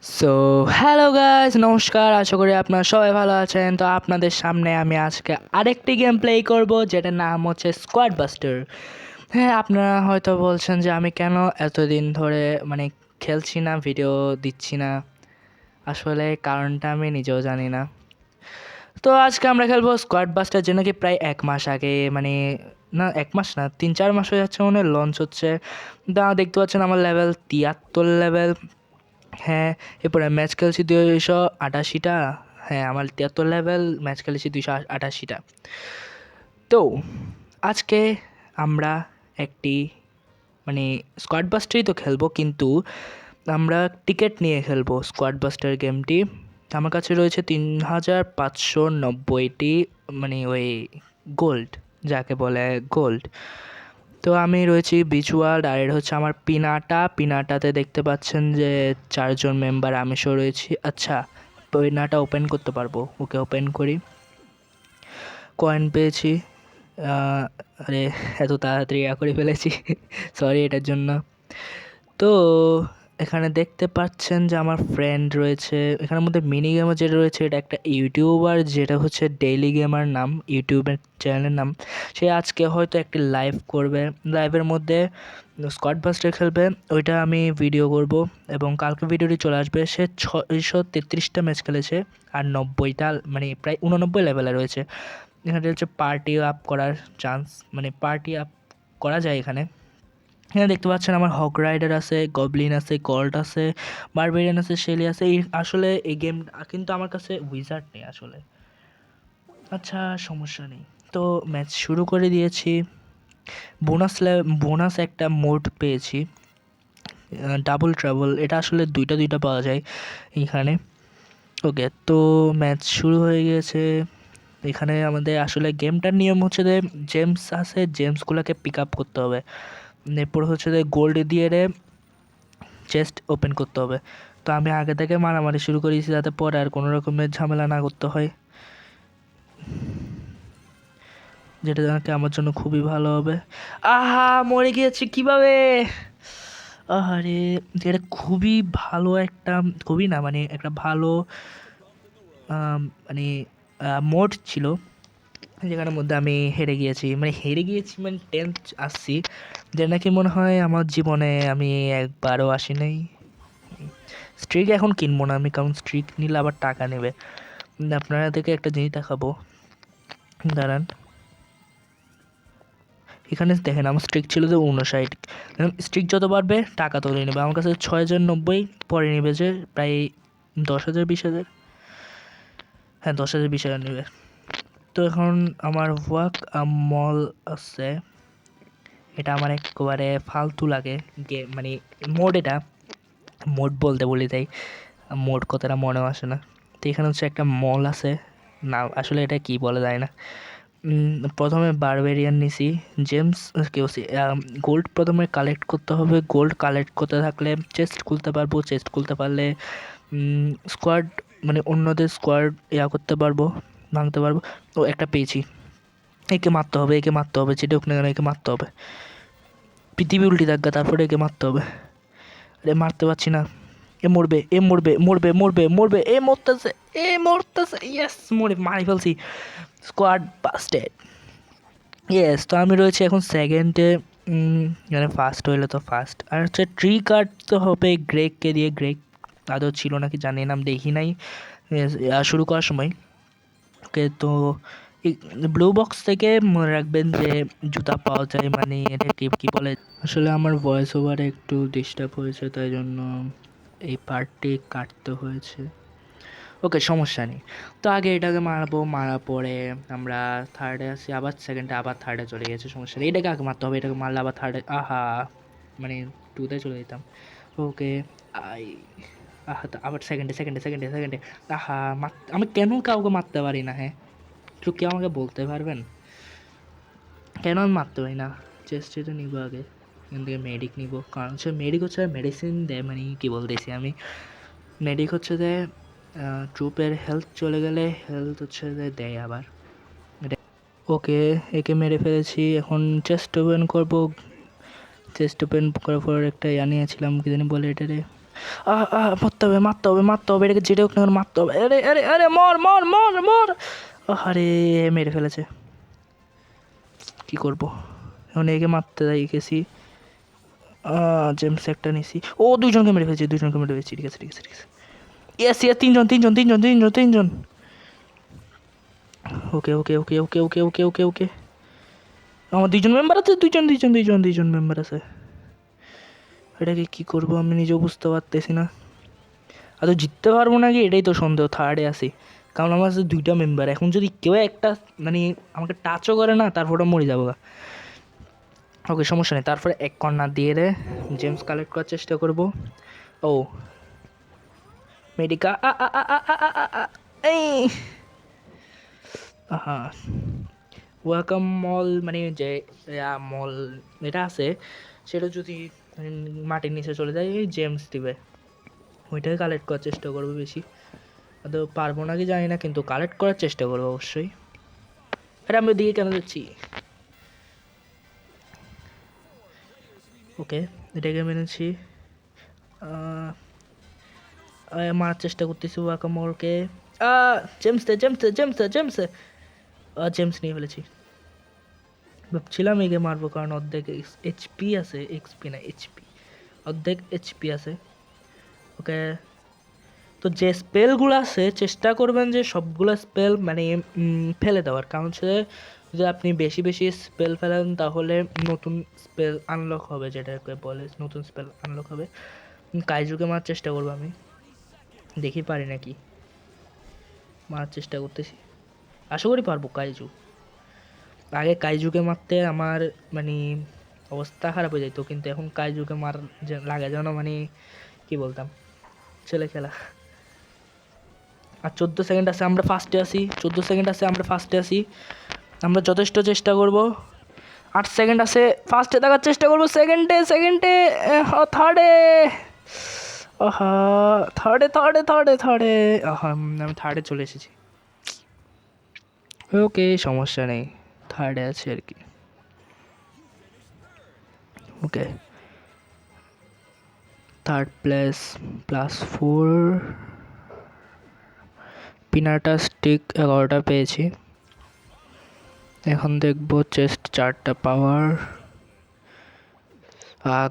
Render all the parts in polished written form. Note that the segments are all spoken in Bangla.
সো হ্যালো গাইস, নমস্কার। আশা করি আপনারা সবাই ভালো আছেন। তো আপনাদের সামনে আমি আজকে আরেকটি গেম প্লে করব, যেটার নাম হচ্ছে স্কোয়াড বাস্টার। হ্যাঁ, আপনারা হয়তো বলছেন যে আমি কেন এতদিন ধরে খেলছি না, ভিডিও দিচ্ছি না। আসলে কারণটা আমি নিজেও জানি না। তো আজকে আমরা খেলবো স্কোয়াড বাস্টার, যে নাকি প্রায় 1 মাস আগে, না 1 মাস না, 3-4 মাস হয়ে যাচ্ছে মনে হয় লঞ্চ হচ্ছে। দেখতে পাচ্ছেন আমার লেভেল 73 লেভেল। হ্যাঁ, এরপরে ম্যাচ খেলছি 288টা। হ্যাঁ, আমার 73 লেভেল, ম্যাচ খেলেছি 288টা। তো আজকে আমরা একটি স্কোয়াড বাস্টারই তো খেলবো, কিন্তু আমরা টিকিট নিয়ে খেলবো স্কোয়াড বাস্টার গেমটি। আমার কাছে রয়েছে 3590টি ওই গোল্ড, যাকে বলে গোল্ড। তো আমি রয়েছি বিচ ওয়ার্ল্ড, আর এটা হচ্ছে আমার পিনাটাতে দেখতে পাচ্ছেন যে 4জন মেম্বার, আমি সহ রয়েছি। আচ্ছা, পিনাটা ওপেন করতে পারবো, ওকে ওপেন করি। কয়েন পেয়েছি। আরে, এত তাড়াতাড়ি করে ফেলেছি, সরি এটার জন্য। তো এখানে দেখতে পাচ্ছেন যে আমার ফ্রেন্ড রয়েছে। এখানের মধ্যে মিনি গেমার যেটা রয়েছে, এটা একটা ইউটিউবার, যেটা হচ্ছে ডেইলি গেমার নাম, ইউটিউবের চ্যানেলের নাম। সে আজকে হয়তো একটি লাইভ করবে, লাইভের মধ্যে স্কোয়াড বাস্টার খেলবে, ওইটা আমি ভিডিও করব এবং কালকে ভিডিওটি চলে আসবে। সে 633টা ম্যাচ খেলেছে আর 90টা, প্রায় 89 লেভেলে রয়েছে। এখানে হচ্ছে পার্টি আপ করার চান্স, পার্টি আপ করা যায় এখানে। এখানে দেখতে পাচ্ছেন আমার হক রাইডার আছে, গবলিন আছে, কল্ট আছে, বারবেরিয়ান আছে, শেলি আছে। আসলে এই গেম কিন্তু আমার কাছে উইজার্ড নেই আসলে। আচ্ছা, সমস্যা নেই। তো ম্যাচ শুরু করে দিয়েছি। বোনাস একটা মোড পেয়েছি, ডাবল ট্রাবল। এটা আসলে দুইটা দুইটা পাওয়া যায় এখানে। ওকে, তো ম্যাচ শুরু হয়ে গিয়েছে। এখানে আমাদের আসলে গেমটার নিয়ম হচ্ছে যে জেমস আছে, জেমসগুলোকে পিক আপ করতে হবে। এরপর হচ্ছে যে গোল্ড দিয়ে চেস্ট ওপেন করতে হবে। তো আমি আগে থেকে মারামারি শুরু করেছি, যাতে পরে আর কোনো রকমের ঝামেলা না করতে হয়, যেটা নাকি আমার জন্য খুবই ভালো হবে। আহা, মরে গিয়েছি কিভাবে! আরে, এটা খুবই ভালো একটা, খুবই না একটা ভালো আম, মানে মোড ছিল, যেখানের মধ্যে আমি হেরে গিয়েছি 10th আসছি, যে নাকি মনে হয় আমার জীবনে আমি একবারও আসি নাই। স্ট্রিক এখন কিনবো না আমি, কারণ স্ট্রিক নিলে আবার টাকা নেবে। আপনাদেরকে একটা জিনিস দেখাবো, দাঁড়ান। এখানে দেখেন আমার স্ট্রিক ছিল যে 59। স্ট্রিক যত বাড়বে টাকা তত নেবে। আমার কাছে 6090, পরে নেবে যে প্রায় 10,000 20,000। হ্যাঁ, 10,000 20,000 নেবে। তো এখন আমার ওয়াক মল আছে, এটা আমার একেবারে ফালতু লাগে গেম, মোড। এটা মোড বলতে বলি তাই মোড কথাটা মনেও আসে না। তো এখানে হচ্ছে একটা মল আছে, না আসলে এটা কি বলা যায় না। প্রথমে বারবেরিয়ান নিছি, জেমস কেউ গোল্ড প্রথমে কালেক্ট করতে হবে। গোল্ড কালেক্ট করতে থাকলে চেস্ট খুলতে পারবো, চেস্ট খুলতে পারলে স্কোয়াড, অন্যদের স্কোয়াড করতে পারবো, ভাঙতে পারবো। ও, একটা পেয়েছি। একে মারতে হবে, একে মারতে হবে, যেটা হোক না কেন একে মারতে হবে। পৃথিবী উল্টি থাকবে, তারপরে একে মারতে হবে। আরে, মারতে পারছি না। এ মরবে, এ মরবে, মরবে, মরবে, মরবে, এ মরতেছে, এ মরতেছে, ইয়েস, মারি ফেলছি। Squad busted. ইয়েস, তো আমি রয়েছি এখন সেকেন্ডে। ফার্স্ট হইলে তো ফার্স্ট, আর হচ্ছে ট্রি কাটতে হবে গ্রেগকে দিয়ে। গ্রেগ আদৌ ছিল নাকি জানি না, আমি দেখি নাই শুরু করার সময়। ওকে, তো ব্লু বক্স থেকে মনে রাখবেন যে জুতা পাওয়া যায়, এটা কি কি বলে। আসলে আমার ভয়েস ওভারে একটু ডিস্টার্ব হয়েছে, তাই জন্য এই পার্টটি কাটতে হয়েছে। ওকে, সমস্যা নেই। তো আগে এটাকে মারবো, মারার পরে আমরা থার্ডে আসি, আবার সেকেন্ডে, আবার থার্ডে চলে গেছে, সমস্যা নেই। এটাকে আগে মারতে হবে, এটাকে মারলে আবার থার্ডে, আহা, টুতে চলে যেতাম। ওকে, আই, আহা, আবার সেকেন্ডে, সেকেন্ডে, সেকেন্ডে, সেকেন্ডে, আহা, আমি কেন কাউকে মারতে পারি না? হ্যাঁ, একটু কেউ আমাকে বলতে পারবেন কেন আমি মারতে পারি না? চেস্টে তো নিবো আগে, এখান থেকে মেডিক নিবো, কারণ হচ্ছে মেডিক হচ্ছে মেডিসিন দেয়, কি বলতেছি আমি, মেডিক হচ্ছে যে ট্রুপের হেলথ চলে গেলে হেলথ হচ্ছে যে দেয় আবার। ওকে, একে মেরে ফেলেছি। এখন চেস্ট ওপেন করবো। চেস্ট ওপেন করার পর একটা নিয়েছিলাম, কি জানি বলে এটারে, মারতে হবে এটাকে, যেটা হোক না কেন মারতে হবে। আরে আরে আরে মর মর মর মর। আরে মেরে ফেলেছে, কী করবো এখন? একে মারতে যাই গেছি, জেমস একটা নিছি। ও দুজনকে মেরে ফেলেছি, ঠিক আছে ঠিক আছে ঠিক আছে। ইয়েস ইয়েস, তিনজন। ওকে ওকে ওকে ওকে ওকে ওকে ওকে ওকে আমার দুইজন মেম্বার আছে, দুইজন মেম্বার আছে। এটাকে কী করবো আমি নিজেও বুঝতে পারতেছি না। আর তো জিততে পারবো নাকি এটাই তো সন্দেহ। থার্ডে আসি, কারণ আমার কাছে দুইটা মেম্বার। এখন যদি কেউ একটা মানে আমাকে টাচও করে না, তারপর মরে যাবো। ওকে সমস্যা নেই। তারপরে এক কর্নার দিয়ে জেমস কালেক্ট করার চেষ্টা করব। ও মেডিকা, এই হ্যাঁ, ওয়েলকাম মল মানে যে মল এটা আছে, সেটা যদি মাটির নিচে চলে যায় জেমস দিবে, ওইটাকে কালেক্ট করার চেষ্টা করবো বেশি। তো পারবো নাকি জানি না, কিন্তু কালেক্ট করার চেষ্টা করবো অবশ্যই। আরে আমি ওদিকে কেন যাচ্ছি? ওকে এটাকে মেনেছি, মারার চেষ্টা করতেছি ওয়াকামোরকে। জেমস নিয়ে ফেলেছি। ভাবছিলাম একে মারবো, কারণ অর্ধেক এইচপি আছে, এক্সপি না এইচপি, অর্ধেক এইচপি আছে। ওকে তো যে স্পেলগুলো আছে চেষ্টা করবেন যে সবগুলো স্পেল মানে ফেলে দেওয়ার, কারণ হচ্ছে যদি আপনি বেশি বেশি স্পেল ফেলেন তাহলে নতুন স্পেল আনলক হবে, যেটাকে বলে নতুন স্পেল আনলক হবে। কাইজুকে মারার চেষ্টা করবো আমি, দেখি পারি নাকি। মারার চেষ্টা করতেছি, আশা করি পারবো। আগে কাইজুকে মারতে আমার মানে অবস্থা খারাপ হয়ে যেত, কিন্তু এখন কাইজুকে মার লাগে যেন মানে কি বলতাম, ছেলে খেলা। আর 14 সেকেন্ড আছে, আমরা ফার্স্টে আসি। আমরা যথেষ্ট চেষ্টা করব। 8 সেকেন্ড আছে, ফার্স্টে থাকার চেষ্টা করবো। সেকেন্ডে থার্ডে, আমি থার্ডে চলে এসেছি। ওকে সমস্যা নেই, থার্ডে আছে আর কি। ওকে থার্ড প্লেস +4, পিনাটা স্টিক 11টা পেয়েছি। এখন দেখবো চেস্ট 4টা পাওয়ার,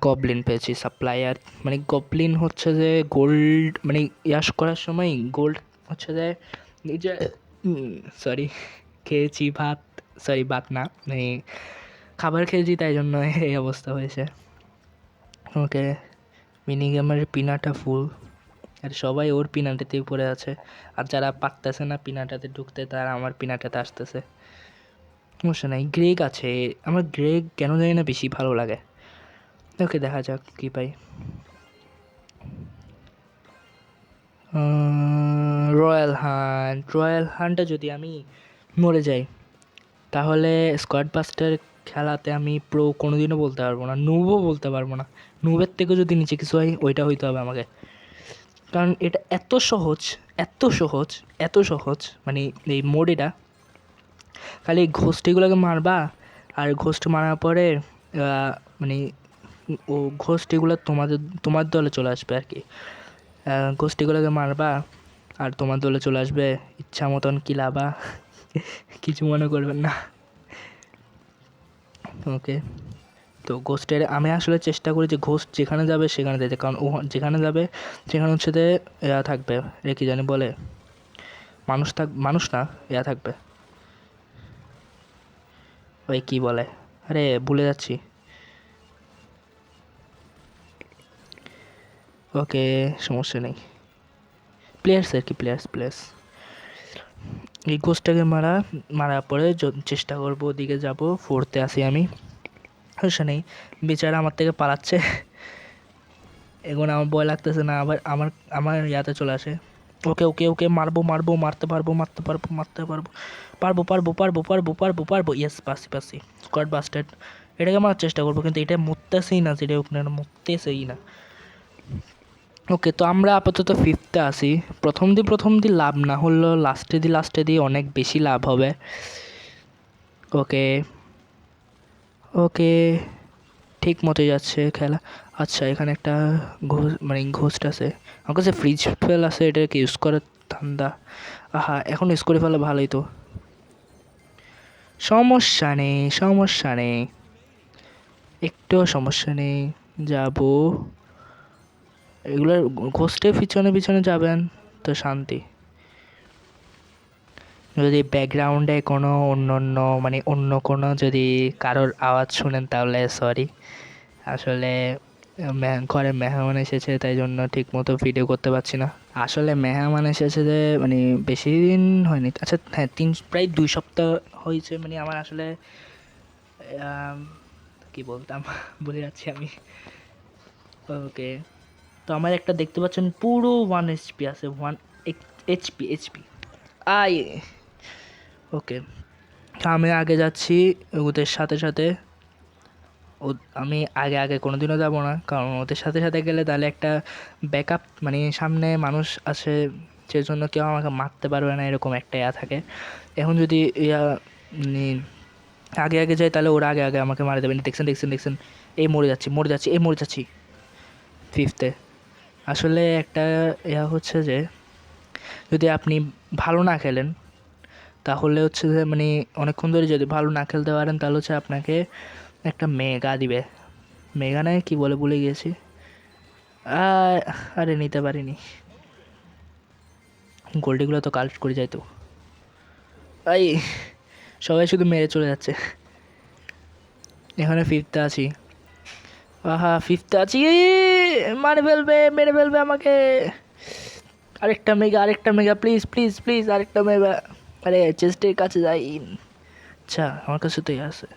গবলিন পেয়েছি সাপ্লায়ার। মানে গবলিন হচ্ছে যে গোল্ড মানে ইয়াস করার সময় গোল্ড হচ্ছে যে নিজে সরি খেয়েছি ভাত, ভাত না মানে খাবার খেয়েছি, তাই জন্য এই অবস্থা হয়েছে। ওকে মিনি গেমের পিনাটা ফুল, আর সবাই ওর পিনাটাতেই পড়ে আছে, আর যারা পারতেছে না পিনাটাতে ঢুকতে তারা আমার পিনাটাতে আসতেছে। সমস্যা নাই, গ্রেগ আছে। আমার গ্রেগ কেন জানি না বেশি ভালো লাগে। ওকে দেখা যাক কী পাই। রয়্যাল হান্টে যদি আমি মরে যাই তাহলে স্কোয়াড বাস্টার খেলাতে আমি প্রো কোনোদিনও বলতে পারবো না, নুবও বলতে পারবো না। নুবের থেকেও যদি নিচে কিছু হয় ওইটা হইতে হবে আমাকে, কারণ এটা এত সহজ মানে এই মোড। এটা খালি ঘোস্টিগুলোকে মারবা, আর ঘোস্ট মারার পরে মানে ও ঘোস্টিগুলো তোমার দলে চলে আসবে আর কি। ঘোস্টিগুলোকে মারবা আর তোমার দলে চলে আসবে, ইচ্ছা মতন কিলাবা, কিছু মনে করবেন না। ওকে তো ঘোস্টের আমি আসলে চেষ্টা করি যে ঘোস্ট যেখানে যাবে সেখানে যেতে, কারণ ও যেখানে যাবে সেখানে হচ্ছে যে থাকবে, কি জানি বলে, মানুষ না থাকবে, ওই কি বলে, আরে ভুলে যাচ্ছি। ওকে সমস্যা নেই, প্লেয়ার্স আর কি, প্লেয়ার্স। এই গোস্টটাকে মারার পরে চেষ্টা করবো ওদিকে যাবো। 4তে আসি আমি, সমস্যা নেই। বেচারা আমার থেকে পালাচ্ছে, এখন আমার ভয় লাগতেছে না, আবার আমার ইয়াতে চলে আসে। ওকে মারতে পারবো। ইয়েস পারছি। স্কোয়াড বাস্টার্ড, এটাকে মারার চেষ্টা করবো, কিন্তু এটা মরতেছেই না, যেটা ওখানে মরতেছেই না। ওকে তো আমরা আপাতত 5তে আসি। প্রথম দিন লাভ না হলেও লাস্টে দিয়ে অনেক বেশি লাভ হবে। ওকে ঠিক মতো যাচ্ছে খেলা। আচ্ছা এখানে একটা মানে ঘোস্ট আছে। আমার কাছে ফ্রিজ ফেল আছে, এটাকে ইউজ করার ধান্দা। আহা এখন ইউজ করে ফেলে ভালোই তো, সমস্যা নেই সমস্যা নেই, একটুও সমস্যা নেই। যাবো এগুলোর ঘোস্টের পিছনে পিছনে যাবেন তো শান্তি। যদি ব্যাকগ্রাউন্ডে কোনো অন্য মানে অন্য কোনো যদি কারোর আওয়াজ শুনেন তাহলে সরি, আসলে ঘরে মেহমান এসেছে তাই জন্য ঠিক মতো ভিডিও করতে পারছি না। আসলে মেহমান এসেছে যে মানে বেশি দিন হয়নি, আচ্ছা হ্যাঁ প্রায় 2 সপ্তাহ হয়েছে। মানে আমার আসলে কি বলতাম বলে যাচ্ছি আমি। ওকে, তো আমার একটা দেখতে পাচ্ছেন পুরো 1 HP আছে, 1 HP আই। ওকে, আমি আগে যাচ্ছি ওদের সাথে সাথে। আমি আগে আগে কোনোদিনও যাব না, কারণ ওদের সাথে সাথে গেলে তাহলে একটা ব্যাকআপ মানে সামনে মানুষ আছে, সেজন্য কেউ আমাকে মারতে পারবে না, এরকম একটা ইয়া থাকে। এখন যদি মানে আগে আগে যাই তাহলে ওরা আগে আগে আমাকে মারে দেবেন। দেখছেন দেখছেন দেখছেন, এই মরে যাচ্ছি মরে যাচ্ছি এই মরে যাচ্ছি 5th-এ। আসলে একটা ইয়া হচ্ছে যে যদি আপনি ভালো না খেলেন তাহলে হচ্ছে যে মানে অনেকক্ষণ ধরে যদি ভালো না খেলতে পারেন তাহলে হচ্ছে আপনাকে একটা মেগা দিবে। মেগা নয় কী বলে ভুলে গিয়েছি। আরে নিতে পারিনি, গোল্ডিগুলো তো কালেক্ট করে যাইতো। এই সবাই শুধু মেরে চলে যাচ্ছে। এখানে 5th-এ আছি, আহা 5th-এ আছি, মেরে ফেলবে আমাকে। আরেকটা মেগা প্লিজ প্লিজ প্লিজ আরেকটা মেগা। আরে চেস্টের কাছে যাই। আচ্ছা আমার কাছে তো আছে,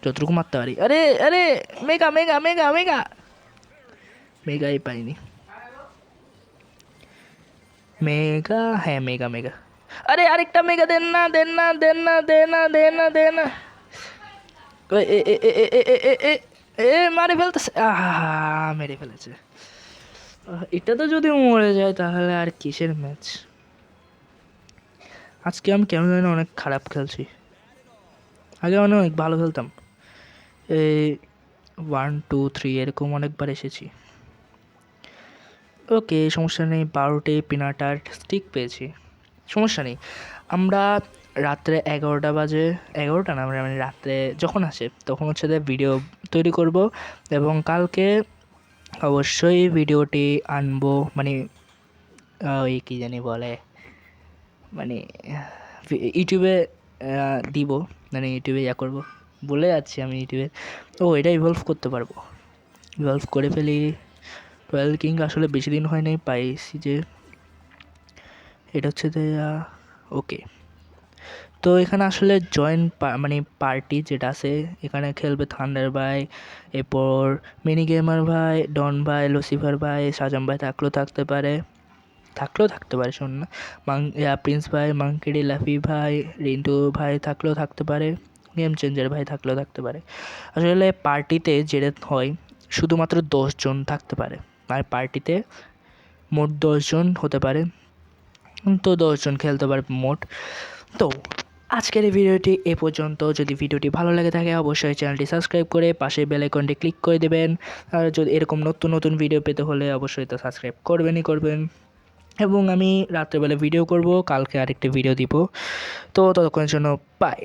যতটুকু মারতে পারি। আরে আরে মেগা মেগা মেগা মেগা, মেগাই পাইনি। মেগা, হ্যাঁ মেগা মেগা। আরে আরেকটা মেগা দেন না দেন না দেন না দেন না দেন না দেন না। এ এ এ এ এ এ এ এ এ মারে ফেলতেছে, আহা মেরে ফেলেছে। এটা তো যদি মরে যায় তাহলে আর কিসের ম্যাচ। আজকে আমি কেমন জানি অনেক খারাপ খেলছি, আগে অনেক ভালো খেলতাম। এই 1 2 3 এরকম অনেকবার এসেছি। ওকে সমস্যা নেই, 12টি পিনাটার স্টিক পেয়েছি, সমস্যা নেই। আমরা রাত্রে 11টা বাজে, 11টা না আমরা মানে রাত্রে যখন আসে তখন হচ্ছে যে ভিডিও তৈরি করব, এবং কালকে অবশ্যই ভিডিওটি আনবো মানে ওই কী জানি বলে মানে ইউটিউবে দিব, মানে ইউটিউবে ইয়া করবো, বলে যাচ্ছি আমি ইউটিউবে। এটা ইভলভ করতে পারবো, ইভলভ করে ফেলি। 12 কিং আসলে বেশি দিন হয় নাই পাইছি যে, এটা হচ্ছে যে ওকে। তো এখানে আসলে মানে পার্টি যেটা আছে এখানে খেলবে থান্ডার ভাই, এরপর মিনি গেমার ভাই, ডন ভাই, লুসিফার ভাই, সাজাম ভাই থাকলেও থাকতে পারে শোন না, প্রিন্স ভাই, মাংকিডি, লাফি ভাই, রিন্টু ভাই থাকলেও থাকতে পারে, গেম চেঞ্জার ভাই থাকলেও থাকতে পারে। আসলে পার্টিতে যেটা হয় শুধুমাত্র 10 জন থাকতে পারে, আর পার্টিতে মোট 10 জন হতে পারে, তো 10 জন খেলতে পারে মোট। তো আজকের এই ভিডিওটি এ পর্যন্ত। যদি ভিডিওটি ভালো লাগে থাকে অবশ্যই চ্যানেলটি সাবস্ক্রাইব করে পাশে বেল আইকনটি ক্লিক করে দেবেন। আর যদি এরকম নতুন নতুন ভিডিও পেতে হলে অবশ্যই তো সাবস্ক্রাইব করবেন। এবং আমি রাত্রেবেলা ভিডিও করব, কালকে আরেকটি ভিডিও দিব। তো ততক্ষণের জন্য বাই।